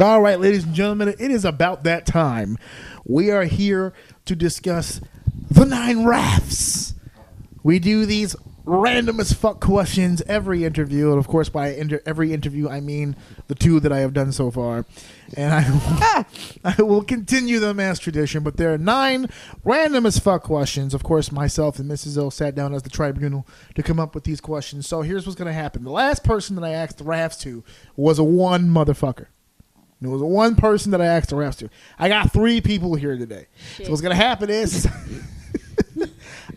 All right, ladies and gentlemen, it is about that time. We are here to discuss the 9 R.A.Fs. We do these random as fuck questions every interview, and of course by every interview I mean the 2 that I have done so far, and I will continue them as tradition. But there are 9 random as fuck questions. Of course, myself and Mrs. O sat down as the tribunal to come up with these questions. So here's what's going to happen. The last person that I asked the R.A.Fs to was a one motherfucker. It was one person that I asked the R.A.Fs to. I got 3 people here today. Shit. So what's going to happen is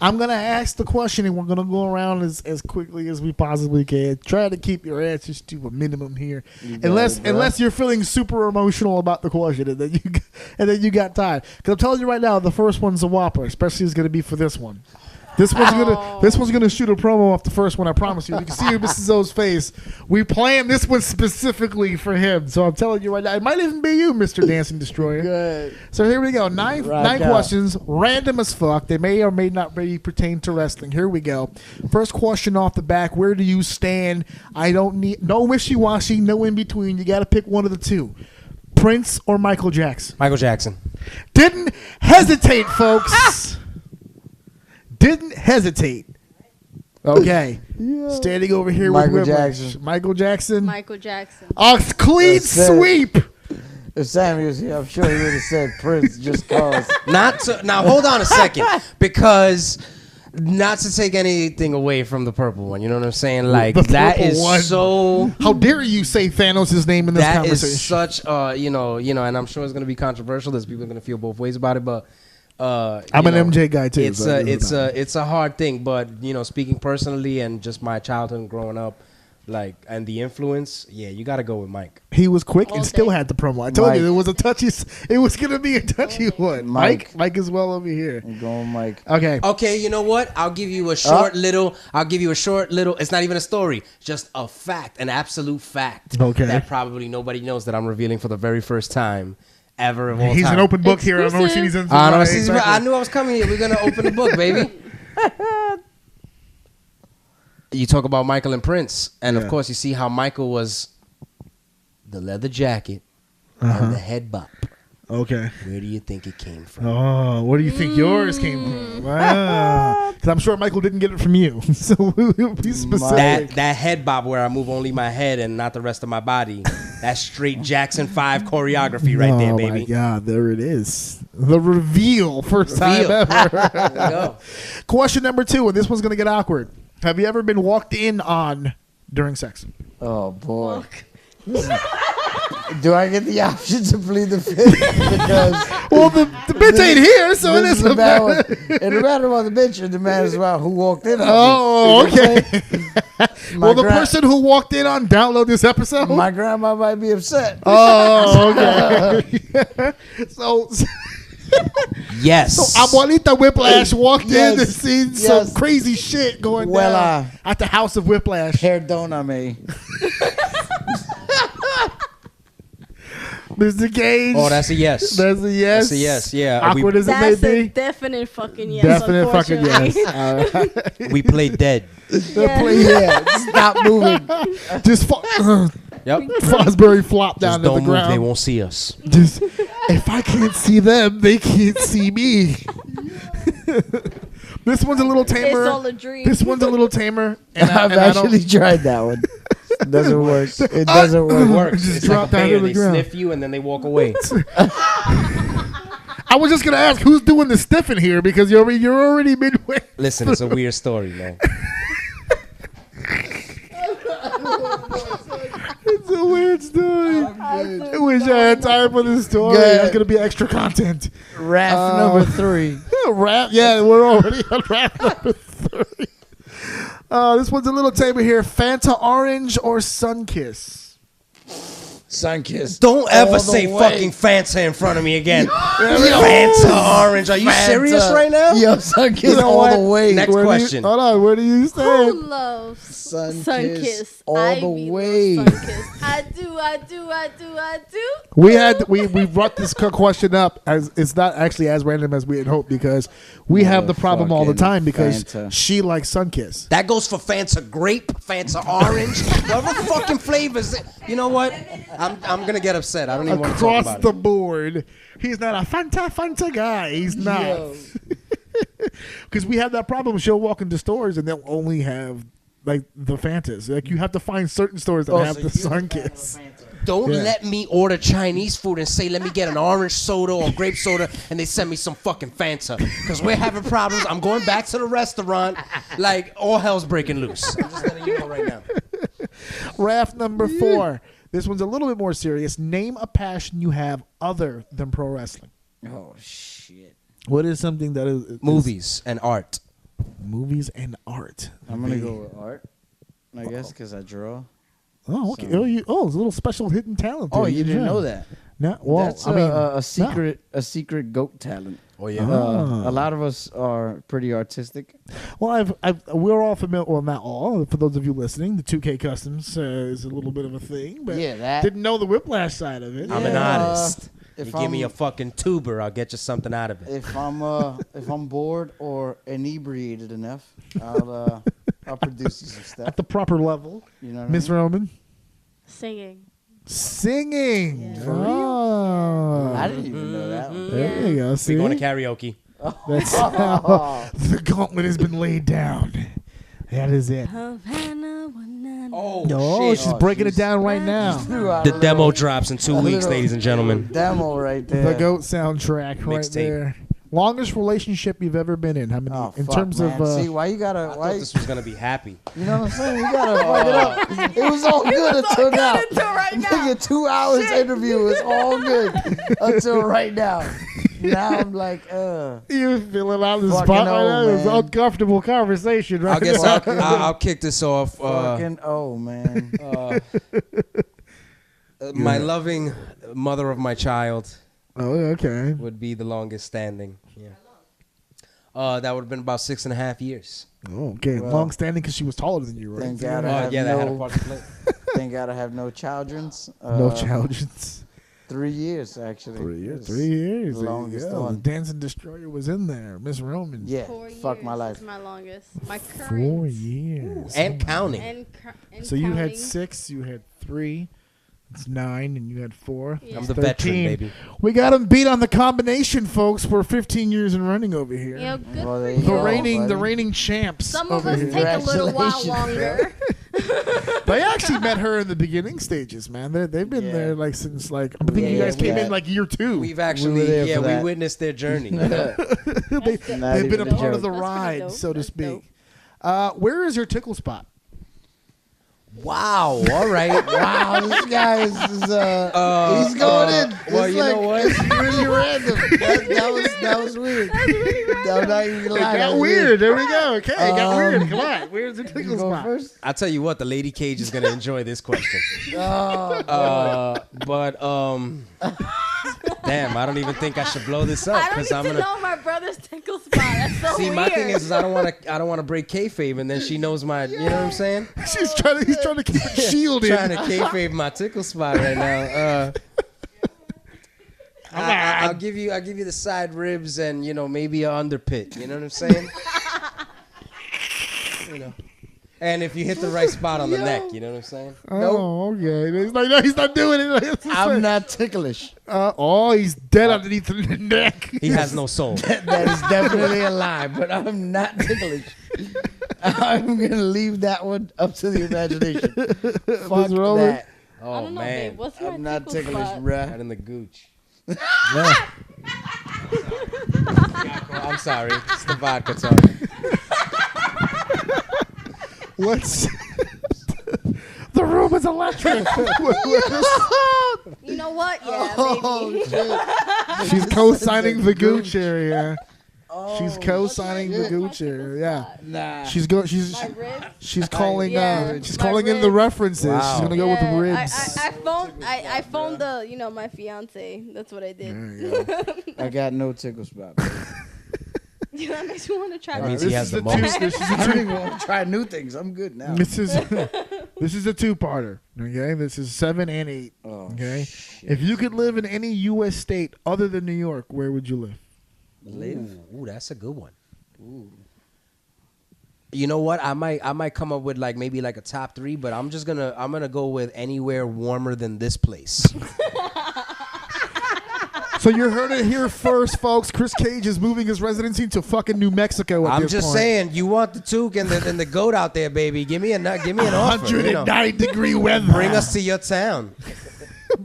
I'm going to ask the question, and we're going to go around as quickly as we possibly can. Try to keep your answers to a minimum here. Unless you're feeling super emotional about the question, and then you got tired. Because I'm telling you right now, the first one's a whopper, especially is going to be for this one. This one's gonna shoot a promo off the first one. I promise you. You can see Mrs. O's face. We planned this one specifically for him. So I'm telling you right now, it might even be you, Mr. Dancing Destroyer. Good. So here we go. 9 questions, random as fuck. They may or may not really pertain to wrestling. Here we go. First question off the back: where do you stand? I don't need no wishy-washy, no in between. You got to pick one of the 2. Prince or Michael Jackson? Michael Jackson. Didn't hesitate, folks. Didn't hesitate. Okay. Yeah. Standing over here with Whiplash. Michael Jackson. Michael Jackson. A clean sweep. If Sammy was here, I'm sure he would have said Prince just cause. Now, hold on a second. Because not to take anything away from the purple one. You know what I'm saying? Like, that is one. So... How dare you say Thanos' name in this conversation? That is such, and I'm sure it's going to be controversial. There's people going to feel both ways about it, but... I'm an MJ guy too. It's a hard thing, but speaking personally and just my childhood and growing up, like, and the influence, you got to go with Mike. He was quick and still had the promo. I told you it was a touchy. It was gonna be a touchy one. Mike is well over here. I'm going Mike. Okay. You know what? I'll give you a short little. It's not even a story, just a fact, an absolute fact. Okay. That probably nobody knows that I'm revealing for the very first time. Ever of all He's time. an open book here on Orsini's. I knew I was coming here. We're going to open the book, baby. You talk about Michael and Prince. And, of course, you see how Michael was the leather jacket and the head bop. Okay. Where do you think it came from? Oh, where do you think yours came from? Wow. Because I'm sure Michael didn't get it from you. So we'll be specific. That head bop where I move only my head and not the rest of my body. That's straight Jackson 5 choreography right there, baby. Oh, my God. There it is. The reveal. First time ever. There we go. Question number 2, and this one's going to get awkward. Have you ever been walked in on during sex? Oh, boy. Do I get the option to plead the fifth? Because the bitch ain't here, so it doesn't matter. It don't matter about the bitch. It matters about who walked in on me. Okay. The person who walked in on download this episode? My grandma might be upset. Oh, okay. So yes. So Abuelita Whiplash walked in and seen some crazy shit going down at the house of Whiplash. Perdóname. Mr. Cage. Oh, that's a yes. That's a yes. That's a yes. Yeah. Awkward as it may be. That's a definite fucking yes. Definite fucking yes. We play dead. Stop moving. Just yep. Fosbury flop down to the ground. Move, they won't see us. Just if I can't see them, they can't see me. This one's a little tamer. It's all a dream. This one's a little tamer. And I've actually tried that one. It doesn't work. It doesn't work. It works. Just it's drop like down to the they ground. Sniff you and then they walk away. I was just gonna ask who's doing the sniffing here because you're already midway. Listen, it's a weird story, man. It's a weird story. I wish I had time for this story. That's gonna be extra content. Rap number 3. Rap, yeah, we're already on rap number 3. This one's a little tamer here. Fanta Orange or Sunkiss? Sunkiss. Don't ever say fucking Fanta in front of me again. Fanta Orange. Are you serious right now? Yo, Sunkiss all the way. Next question. Hold on, where do you stand? Who loves Sunkiss all Ivy the way. Sunkiss. I do. We brought this question up as it's not actually as random as we had hoped because we have the problem all the time because Fanta. she likes Sunkist. That goes for Fanta grape, Fanta orange, whatever fucking flavors. You know what? I'm gonna get upset. I don't even want to talk Across about the it. board, he's not a Fanta guy. He's not. Because we have that problem. She'll walk into stores and they'll only have like the Fantas. Like you have to find certain stores that have the Sunkist. Don't Yeah. let me order Chinese food and say, let me get an orange soda or grape soda, and they send me some fucking Fanta. Because we're having problems. I'm going back to the restaurant. Like, all hell's breaking loose. I'm just letting you know right now. Raft number 4. This one's a little bit more serious. Name a passion you have other than pro wrestling. Oh shit. What is something that is Movies and art. movies and art? I'm gonna go with art. I guess because I draw. Oh, okay. So- It's a little special hidden talent. Oh, there. you didn't Yeah. know that? No, well, That's I mean, a secret goat talent. Oh, yeah. Ah. A lot of us are pretty artistic. Well, we're all familiar. Well, not all. For those of you listening, the 2K Customs is a little bit of a thing, but Yeah, that- didn't know the Whiplash side of it. I'm an Yeah. artist. If You give me I'm- a fucking tuber, I'll get you something out of it. If I'm bored or inebriated enough, I'll produce you some stuff. At the proper level, You know what Miss I mean? Roman. Singing. Singing. Yeah. Oh. I didn't even know that one. There you go. See? We're going to karaoke. That's how the gauntlet has been laid down. That is it. Havana, one Oh, No, shit. she's breaking it down right now. Threw out The a demo little drops in 2 weeks, ladies and gentlemen. demo right there. The GOAT soundtrack right Mixtape. there. Longest relationship you've ever been in? How many? Oh, in fuck, terms man. of See, why you gotta? I thought Why? this was going to be happy. You know what I'm saying? You gotta fuck it up. It was all good until now. Nigga, 2 hours interview was all good until right now. Now I'm like, you feeling out of the Fucking spot right old, now? It's an man. uncomfortable conversation, right? I guess now. I'll kick this off. fucking man. My loving mother of my child Oh, okay. would be the longest standing. Yeah. That would have been about 6.5 years. Oh, okay. Well, Long standing because she was taller than you, right? Thank God I Oh, have yeah, that had a no. part to play. Thank God I have no childrens. No challenges. 3 years actually. 3 years. It's 3 years. the There you longest go. one. The Dancing Destroyer was in there. Miss Roman. Yeah. 4 Fuck years my life. is my longest. My 4 current. years. And counting. And So you had counting. 6, you had 3. It's 9, and you had 4. Yeah. I'm the 13. veteran, baby. We got him beat on the combination, folks. We're 15 years and running over here. Yeah, good Well, for there you. you The go. reigning buddy. champs. Some of over us here. take a little while Congratulations, longer. They actually met her in the beginning stages, man. They've been Yeah. there like since like I think you Yeah, guys we came in had- like year 2. We've actually, there for we that. witnessed their journey. They've Not been even a a part joke. of the That's pretty ride, dope. so to That's speak. dope. Where is your tickle spot? Wow. All right. Wow, this guy is he's going in. well, It's you know what? It's really random. That was weird. I'm not even gonna It lie. that got was weird. There we go. Okay, it got weird. Um, Come on. Where's the You tickle go spot? first. I'll tell you what, the lady cage is going to enjoy this question. Oh, But damn, I don't even think I should blow this up I don't because need I'm to gonna know my brother's tickle spot. That's so see. weird. My thing is I don't want to break kayfabe, and then she knows my. You know what I'm saying? He's trying to keep it shielded. Trying to kayfabe my tickle spot right now. I'll give you the side ribs and maybe a underpit. You know what I'm saying? And if you hit the right spot on the neck, you know what I'm saying? Oh, okay. He's like, no, he's not doing it. I'm not ticklish. He's dead underneath the neck. He has no soul. That is definitely a lie, but I'm not ticklish. I'm gonna leave that one up to the imagination. Fuck Roman? that. I Oh don't know, man, babe. What's my I'm not tickle ticklish, spot? bruh. right in the gooch. I'm sorry, it's the vodka talking. What's the room is electric. You know what? Yeah, Oh baby. shit! She's co-signing the gooch area. Oh, She's co-signing the What's my gooch tickle area. Yeah. spot? nah. She's My ribs. she's calling Yeah, she's my calling in the ribs. references. She's Wow. gonna go with the ribs. I phoned the my fiance. That's what I did. I got no tickle spot. That makes me want to try. That means this. he has the This is most. the two- I don't even want to try new things. I'm good now. This is This is a two-parter. Okay, this is 7 and 8. Oh, Okay, shit. if you could live in any U.S. state other than New York, where would you live? Ooh, that's a good one. Ooh. You know what? I might come up with like maybe like a top 3, but I'm gonna go with anywhere warmer than this place. So you heard it here first, folks. Kris Kage is moving his residency to fucking New Mexico. At I'm this just point. saying, you want the toque and the goat out there, baby. Give me an offer. 109-degree weather. Bring us to your town.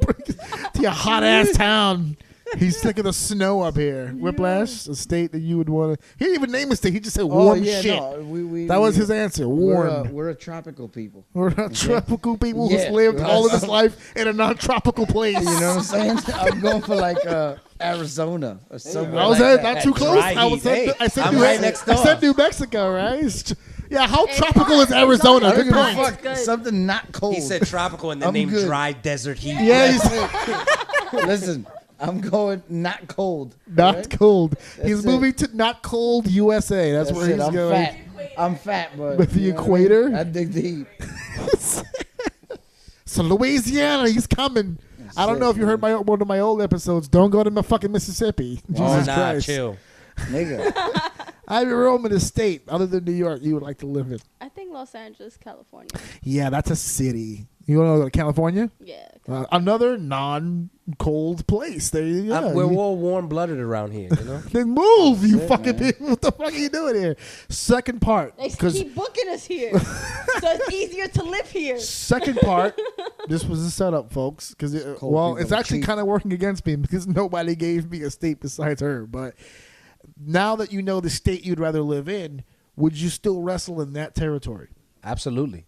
To your hot ass town. He's sick of the snow up here. Whiplash, a state that you would want to. He didn't even name a state. He just said warm shit. No, That was his answer. Warm. We're a tropical people. We're not tropical people who's Yeah. lived all of his life in a non-tropical place. You know what I'm saying? I'm going for like Arizona or somewhere. I was like not that. too close. dry heat. Hey, I'm right next door. I said New Mexico, right? Yeah, how It's tropical hot. is Arizona? I don't Good give a point. fuck. Good. Something not cold. He said tropical and then I'm named good. dry desert heat. Yeah, he's Listen, I'm going not cold. not right? cold. That's He's it. moving to not cold USA. That's where it. he's I'm going. fat. I'm fat, but With the you know what I equator? mean? I dig the heat. So Louisiana, he's coming. I don't it, know if you heard one of my old episodes. Don't go to my fucking Mississippi. Oh, Jesus nah, Christ. chill. Nigga. Ivy Roman, a state other than New York you would like to live in. I think Los Angeles, California. Yeah, that's a city. You want to go to California? Yeah. Another non-cold place. There you go. We're all warm-blooded around here, you know? Then move, you it, fucking man. people. What the fuck are you doing here? Second part. They 'cause keep booking us here, so it's easier to live here. second part, this was a setup, folks. Because Cold well, people it's are actually cheap. kind of working against me because nobody gave me a state besides her. But now that you know the state you'd rather live in, would you still wrestle in that territory? Absolutely.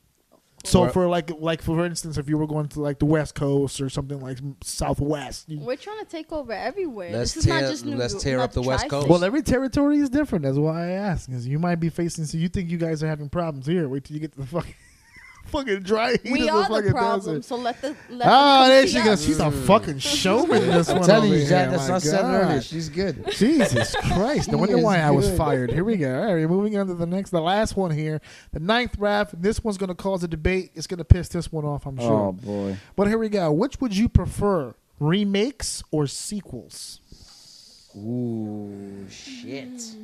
So Or- for instance, if you were going to like the West Coast or something like Southwest, We're trying to take over everywhere. Let's This is not tear- just New let's York, tear not up the West tri-state. Coast. well, every territory is different. That's why I ask. Because you might be facing. So you think you guys are having problems here? Wait till you get to the fucking dry heat We of are the the fucking problem, desert. so let them Oh, come there see she us. goes. She's a fucking showman. This one I'm telling over you, here. Zach, that's My what I said God. earlier. She's good. Jesus Christ! No She wonder is why I was good. fired. Here we go. All right, we're moving on to the last one here. The 9th RA.F. This one's going to cause a debate. It's going to piss this one off, I'm sure. Oh boy. But here we go. Which would you prefer, remakes or sequels? Ooh, shit.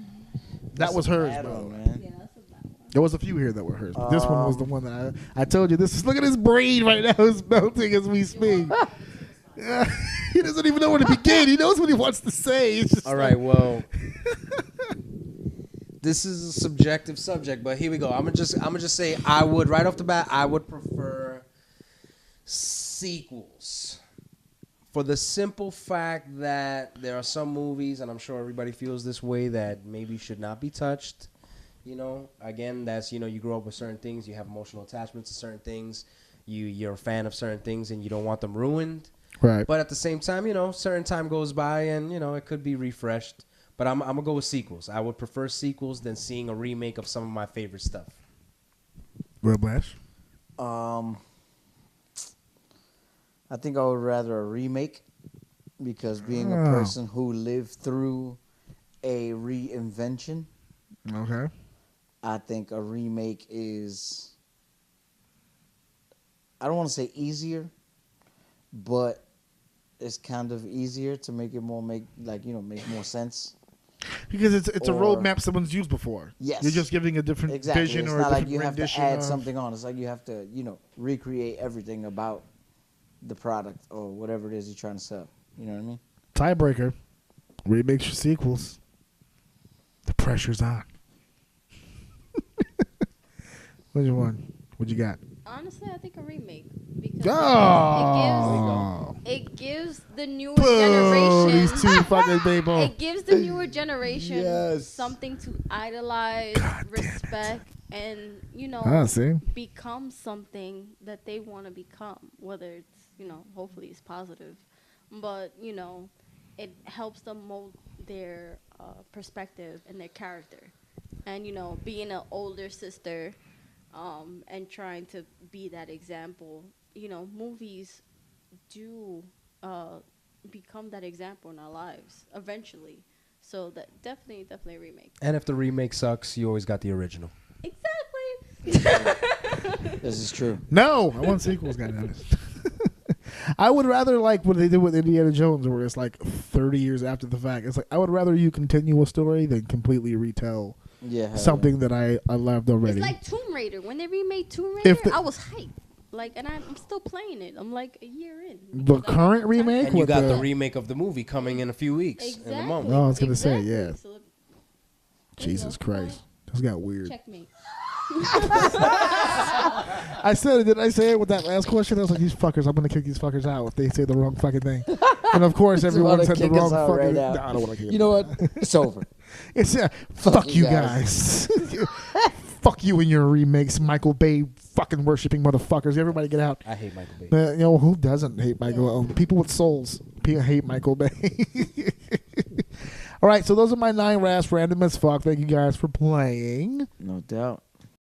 That was hers, Battle, bro. man. Yeah, that's a bad one. There was a few here that were hers. But this one was the one that I told you. This is look at his brain right now. It's melting as we speak. He doesn't even know where to begin. He knows what he wants to say. It's just All right, well, this is a subjective subject, but here we go. I'm gonna just say I would right off the bat I would prefer sequels for the simple fact that there are some movies, and I'm sure everybody feels this way, that maybe should not be touched. You know, again, that's you grow up with certain things, you have emotional attachments to certain things, you're a fan of certain things, and you don't want them ruined. right. But at the same time, certain time goes by and, it could be refreshed. But I'm going to go with sequels. I would prefer sequels than seeing a remake of some of my favorite stuff. Whiplash. I think I would rather a remake because being a Oh. person who lived through a reinvention, Okay. I think a remake is, I don't want to say easier, but it's kind of easier to make it make more sense. Because it's a Or- roadmap someone's used before. Yes. You're just giving a different Exactly. vision It's or a not different like you have to rendition add of- something on. It's like you have to, recreate everything about the product or whatever it is you're trying to sell. You know what I mean? Tiebreaker. Remakes or sequels. The pressure's on. Which one? What you got? Honestly, I think a remake because Oh. it gives the newer Boo, generation. these two fucking people. It gives the newer generation Yes. something to idolize, God damn it. respect, and See? become something that they want to become. Whether it's hopefully it's positive, but it helps them mold their perspective and their character. And being an older sister, and trying to be that example, movies do become that example in our lives eventually. So that definitely a remake. And if the remake sucks, you always got the original. Exactly. This is true. No, I want sequels, guys. I would rather like what they did with Indiana Jones, where it's like 30 years after the fact. It's like I would rather you continue a story than completely retell something that I loved already. It's like Tomb Raider. When they remade Tomb Raider, I was hyped. Like, and I'm still playing it. I'm like a year in. The current remake, and you got the remake of the movie coming in a few weeks. Exactly. In a month. Oh, I was gonna say, yeah. So, Jesus Christ, this got weird. Checkmate. I said, did I say it with that last question? I was like, these fuckers, I'm gonna kick these fuckers out if they say the wrong fucking thing. And of course, everyone said the wrong fucking thing. No, I don't want to kick. You know what? It's over. It's fuck you guys. Fuck you and your remakes, Michael Bay fucking worshipping motherfuckers. Everybody get out. I hate Michael Bay. You know who doesn't hate Michael? People with souls. People hate Michael Bay. All right, so those are my 9 RAFs, random as fuck. Thank you guys for playing. No doubt.